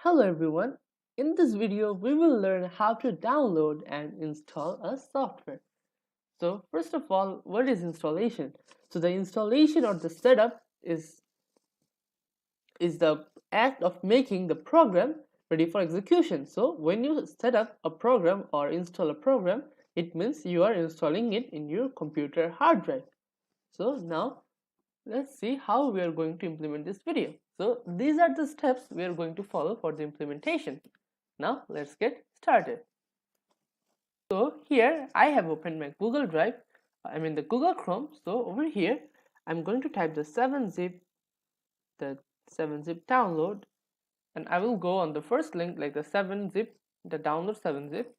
Hello everyone, in this video we will learn how to download and install a software. So first of all, what is installation? So the installation or the setup is the act of making the program ready for execution. So when you set up a program or install a program, it means you are installing it in your computer hard drive. So now let's see how we are going to implement this video. So these are the steps we are going to follow for the implementation. Now let's get started. So here I have opened my Google Drive, the Google Chrome. So over here I'm going to type the 7-zip download, and I will go on the first link like the download 7-zip,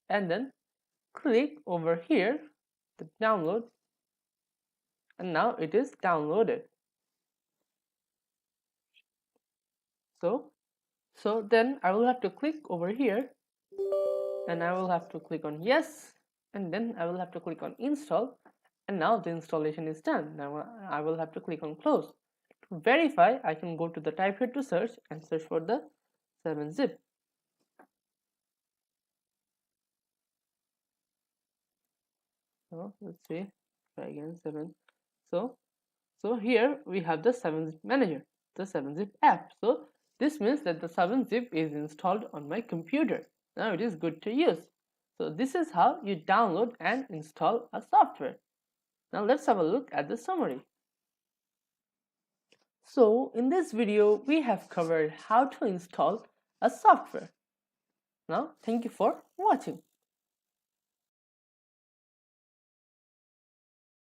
and then click over here the download, and now it is downloaded. So then I will have to click over here, and I will have to click on yes, and then I will have to click on install, and now the installation is done. Now I will have to click on close. To verify, I can go to the type here to search and search for the 7-zip. So let's see, try again 7. So here we have the 7-zip manager, the 7-zip app. So this means that the 7-zip is installed on my computer. Now it is good to use. So this is how you download and install a software. Now let's have a look at the summary. So in this video, we have covered how to install a software. Now, thank you for watching.